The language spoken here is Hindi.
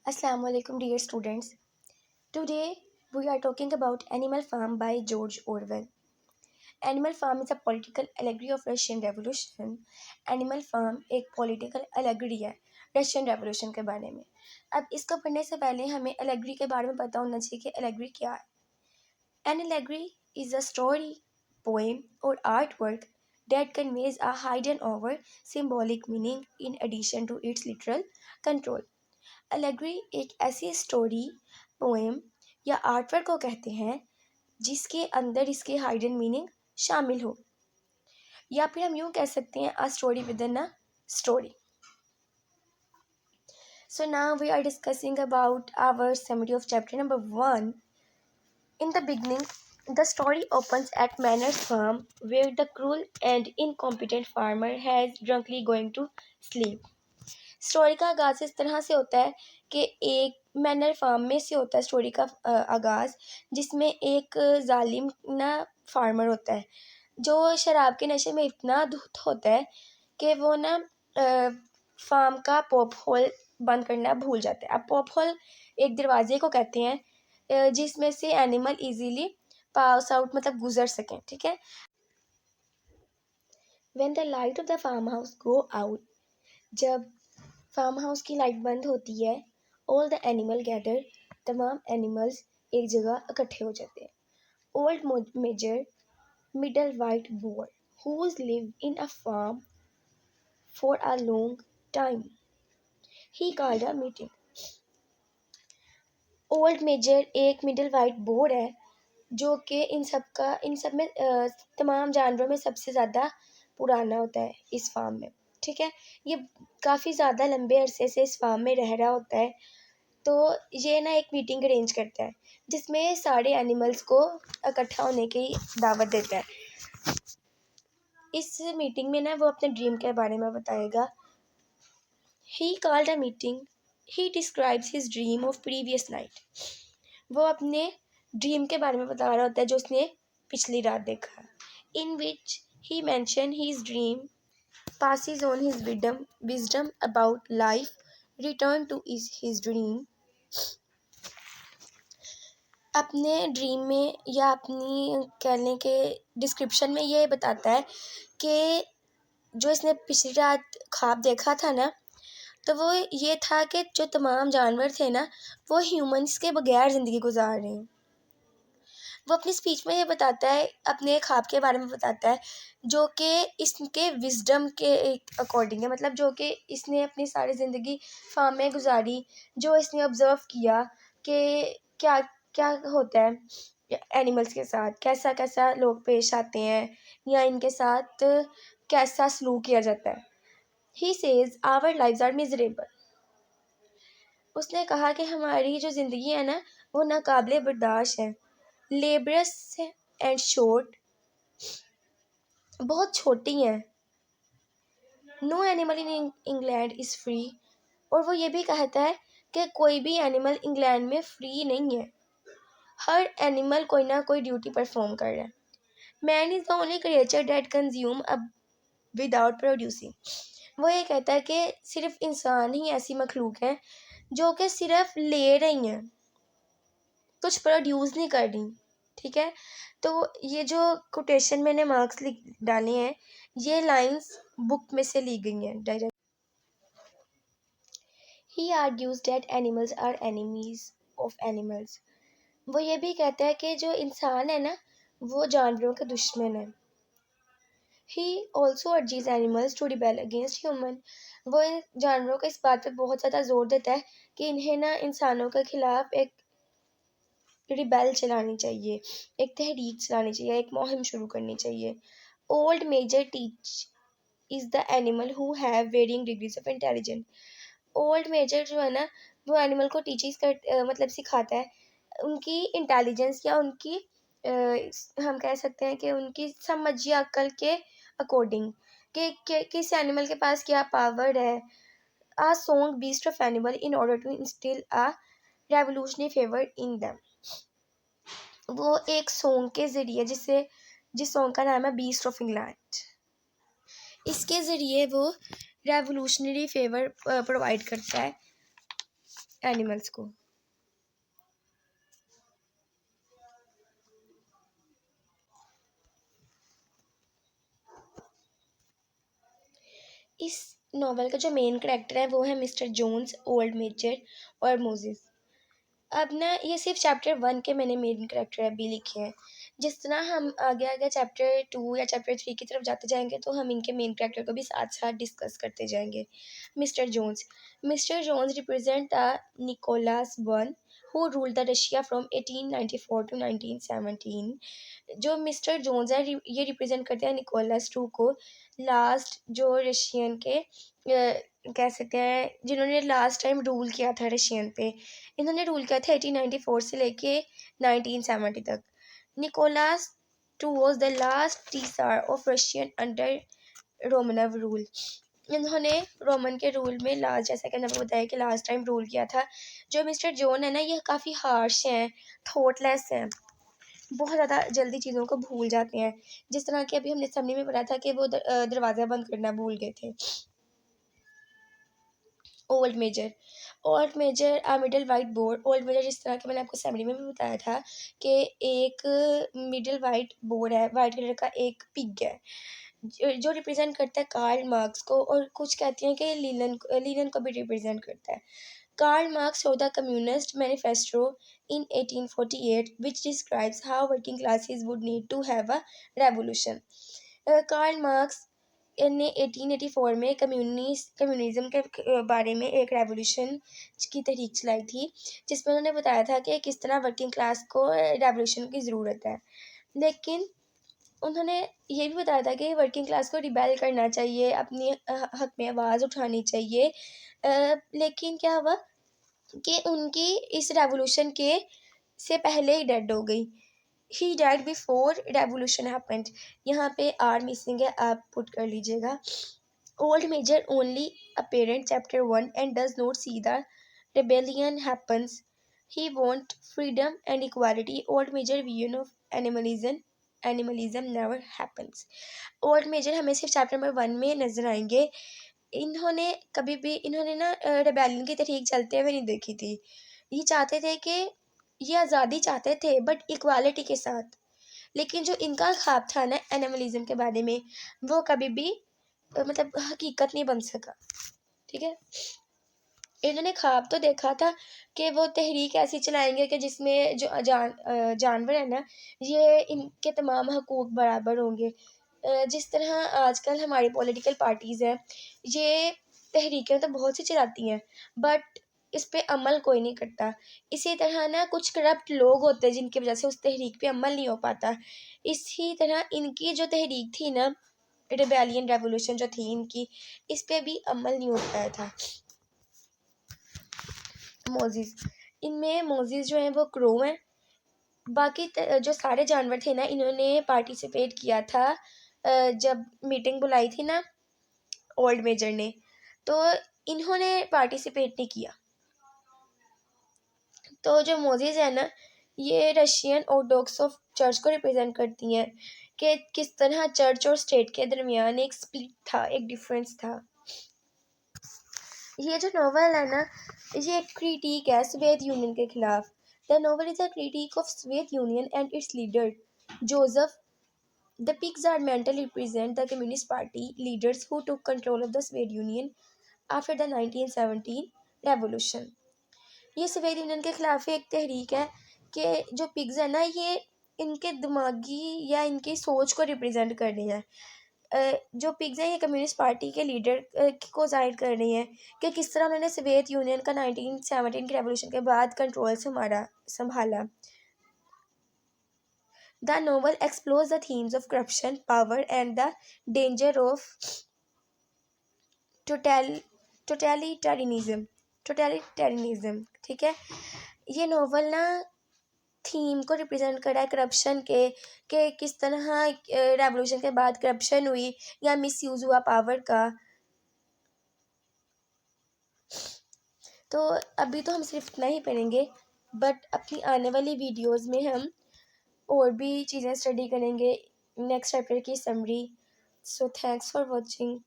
Assalamu alaikum, dear students. Today we are talking about Animal Farm by George Orwell. Animal Farm is a political allegory of Russian Revolution. Animal Farm एक political allegory है रशियन रेवोल्यूशन के बारे में. अब इसको पढ़ने से पहले हमें allegory के बारे में पता होना चाहिए कि allegory क्या है. An allegory is a story, poem or artwork that conveys a hidden or symbolic meaning in addition to its literal control. Allegory एक ऐसी स्टोरी, पोएम या आर्टवर्क को कहते हैं जिसके अंदर इसके हाइडन मीनिंग शामिल हो, या फिर हम यूं कह सकते हैं a story with in a story. So now we are discussing about our summary of chapter number 1. In the beginning, the story opens at Manor's farm where the cruel and incompetent farmer has drunkenly going to sleep. Story का आगाज़ इस तरह से होता है कि एक मैनर फार्म में से होता है स्टोरी का आगाज़, जिसमें एक जालिम ना फार्मर होता है जो शराब के नशे में इतना धुत होता है कि वो ना फार्म का पॉप होल बंद करना भूल जाता है. अब पॉप होल एक दरवाजे को कहते हैं जिसमें से एनिमल इजीली पास आउट मतलब गुजर सकें. ठीक है. When the light of the farmhouse go out, जब फार्म हाउस की लाइट बंद होती है, ऑल द एनिमल गैदर, तमाम एनिमल्स एक जगह इकट्ठे हो जाते हैं. Old Major middle white boar whose live in a farm for a long time, he called a meeting. Old Major एक मिडल वाइट बोर है जो कि इन सब में तमाम जानवरों में सबसे ज़्यादा पुराना होता है इस फार्म में. ठीक है. ये काफ़ी ज़्यादा लंबे अरसे से इस फार्म में रह रहा होता है. तो ये ना एक मीटिंग अरेंज करता है जिसमें सारे एनिमल्स को इकट्ठा होने की दावत देता है. इस मीटिंग में ना वो अपने ड्रीम के बारे में बताएगा. ही called a meeting, he describes his dream of previous night. वो अपने ड्रीम के बारे में बता रहा होता है जो उसने पिछली रात देखा. In which he mention his dream passes on his wisdom about life, return to his dream. अपने ड्रीम में या अपनी कहने के डिस्क्रिप्शन में ये बताता है कि जो इसने पिछली रात ख्वाब देखा था ना, तो वो ये था कि जो तमाम जानवर थे ना वो ह्यूमंस के बगैर ज़िंदगी गुजार रहे हैं. वो अपनी स्पीच में ये बताता है, अपने ख्वाब के बारे में बताता है जो कि इसके विजडम के अकॉर्डिंग है, मतलब जो कि इसने अपनी सारी ज़िंदगी फार्म में गुजारी, जो इसने ऑब्ज़र्व किया कि क्या क्या होता है एनिमल्स के साथ, कैसा कैसा लोग पेश आते हैं या इनके साथ कैसा सलूक किया जाता है. He says our lives are miserable. उसने कहा कि हमारी जो ज़िंदगी है ना वो नाकाबिले बर्दाश्त है. लेबरस एंड शॉर्ट, बहुत छोटी हैं. No animal in England is free. और वो ये भी कहता है कि कोई भी एनिमल इंग्लैंड में फ्री नहीं है. हर एनिमल कोई ना कोई ड्यूटी परफॉर्म कर रहा है. Man is the only creature that consume अब विदाउट प्रोड्यूसिंग. वो ये कहता है कि सिर्फ इंसान ही ऐसी मखलूक है जो कि सिर्फ ले रही हैं, कुछ प्रोड्यूस नहीं कर रही. ठीक है. तो ये जो कोटेशन मैंने मार्क्स लिख डाले हैं ये लाइंस बुक में से ली गई हैं direct. He argues that animals are enemies of animals. वो ये भी कहता है कि जो इंसान है ना वो जानवरों के दुश्मन है. He also urges animals to rebel against human. वो इन जानवरों को इस बात पर बहुत ज़्यादा जोर देता है कि इन्हें ना इंसानों के खिलाफ एक रिबेल चलानी चाहिए, एक तहरीक चलानी चाहिए, एक मुहिम शुरू करनी चाहिए. Old Major teach is the animal who have varying degrees of intelligence. Old Major जो है ना वो एनिमल को टीचिंग मतलब सिखाता है उनकी इंटेलिजेंस या उनकी हम कह सकते हैं कि उनकी समझ या अक्ल के अकॉर्डिंग कि किस एनिमल के पास क्या पावर है. A song beast of animal in order to instill a revolutionary favour in them. वो एक सॉन्ग के ज़रिए जिस सॉन्ग का नाम है बीस्ट ऑफ इंग्लैंड, इसके ज़रिए वो रेवोल्यूशनरी फेवर प्रोवाइड करता है एनिमल्स को। इस नॉवल का जो मेन कैरेक्टर है वो है मिस्टर जोन्स, ओल्ड मेजर और मोजेस। अब ना ये सिर्फ चैप्टर 1 के मैंने मेन कैरेक्टर अभी लिखे हैं। जिस तरह हम आगे आगे चैप्टर 2 या चैप्टर 3 की तरफ जाते जाएंगे तो हम इनके मेन कैरेक्टर को भी साथ साथ डिस्कस करते जाएंगे। Mister Jones represent the Nicholas one who ruled the Russia from 1894 to 1917। जो मिस्टर जोन्स है ये रिप्रेजेंट करते हैं निकोलस टू को, लास्ट जो रशियन के कह सकते हैं जिन्होंने लास्ट टाइम रूल किया था रशियन पे। इन्होंने रूल किया था 1894 से लेके 1970 तक। Nicholas two was the last tsar of Russian under Romanov rule. इन्होंने रोमन के रूल में लास्ट, जैसा कि मैंने बताया कि लास्ट टाइम रूल किया था। जो मिस्टर जोन है ना ये काफ़ी हार्श हैं, थॉटलेस हैं, बहुत ज़्यादा जल्दी चीज़ों को भूल जाते हैं। जिस तरह कि अभी हमने समरी में पढ़ा था कि वो दरवाज़ा बंद करना भूल गए थे। Old Major middle white board. Old Major जिस तरह कि मैंने आपको समरी में भी बताया था कि एक मिडिल वाइट बोर्ड है, वाइट कलर का एक पिग है जो रिप्रेजेंट करता है कार्ल मार्क्स को, और कुछ कहती हैं कि लीलन को भी रिप्रेजेंट करता है। Karl Marx wrote the Communist Manifesto in 1848, which describes how working classes would need to have a revolution. Karl Marx ने 1884 में कम्युनिज्म के बारे में एक रेवोल्यूशन की तहरीक चलाई थी, जिसमें उन्होंने बताया था कि किस तरह वर्किंग क्लास को रेवोल्यूशन की ज़रूरत है। लेकिन उन्होंने ये भी बताया था कि वर्किंग क्लास को रिबेल करना चाहिए, अपनी हक में आवाज़ उठानी चाहिए। लेकिन क्या हुआ कि उनकी इस रेवोल्यूशन के से पहले ही डेड हो गई। He died before revolution happened. यहाँ पे आर मिसिंग है, आप पुट कर लीजिएगा। Old Major only apparent chapter 1 and does not see the rebellion happens. He want freedom and equality. Old major vision of animalism never happens. Old Major हमें सिर्फ चैप्टर नंबर 1 में नजर आएंगे। इन्होंने ना रेबेलियन की तहरीक चलते हुए नहीं देखी थी। ये चाहते थे कि ये आज़ादी चाहते थे बट इक्वालिटी के साथ। लेकिन जो इनका ख्वाब था ना एनिमलिज्म के बारे में, वो कभी भी मतलब हकीकत नहीं बन सका। ठीक है, इन्होंने ख्वाब तो देखा था कि वो तहरीक ऐसी चलाएंगे कि जिसमें जो जानवर है ना ये इनके तमाम हकूक़ बराबर होंगे। जिस तरह आजकल हमारी पॉलिटिकल पार्टीज़ हैं, ये तहरीकें तो बहुत सी चलाती हैं बट इस पे अमल कोई नहीं करता। इसी तरह ना कुछ करप्ट लोग होते हैं जिनकी वजह से उस तहरीक पे अमल नहीं हो पाता। इसी तरह इनकी जो तहरीक थी ना, रिबेलियन रेवोल्यूशन जो थी इनकी, इस पे भी अमल नहीं हो पाया था। मोजिस, इनमें मोजिस जो हैं वो क्रो हैं। बाकी जो सारे जानवर थे ना इन्होंने पार्टिसिपेट किया था जब मीटिंग बुलाई थी ना ओल्ड मेजर ने, तो इन्होंने पार्टिसिपेट नहीं किया। तो जो मोजिस है ना ये रशियन ऑर्थोडॉक्स ऑफ चर्च को रिप्रेजेंट करती हैं कि किस तरह चर्च और स्टेट के दरमियान एक स्प्लिट था, एक डिफरेंस था। ये जो नॉवल है ना ये एक क्रिटिक है सोवियत यूनियन के खिलाफ। The novel is a critic of Soviet union and it's leader Joseph. The pigs are meant to represent the Communist Party leaders who took control of the Soviet Union after the 1917 revolution. ये सोवियत यूनियन के खिलाफ एक तहरीक है कि जो पिग्स है ना ये इनके दिमागी या इनकी सोच को रिप्रेजेंट कर रही हैं। जो पिग्स हैं ये कम्युनिस्ट पार्टी के लीडर को जाहिर कर रही हैं कि किस तरह उन्होंने सोवियत यूनियन का 1917 के रेवोल्यूशन के बाद कंट्रोल संभाला। The novel explores the themes of corruption, power, and the danger of totalitarianism. ठीक है, ये नॉवल ना थीम को रिप्रेजेंट कर रहा है करप्शन के, कि किस तरह रेवोल्यूशन के बाद करप्शन हुई या मिसयूज़ हुआ पावर का। तो अभी तो हम सिर्फ इतना ही पढ़ेंगे बट अपनी आने वाली वीडियोस में हम और भी चीज़ें स्टडी करेंगे, नेक्स्ट चैप्टर की summary. So thanks for watching.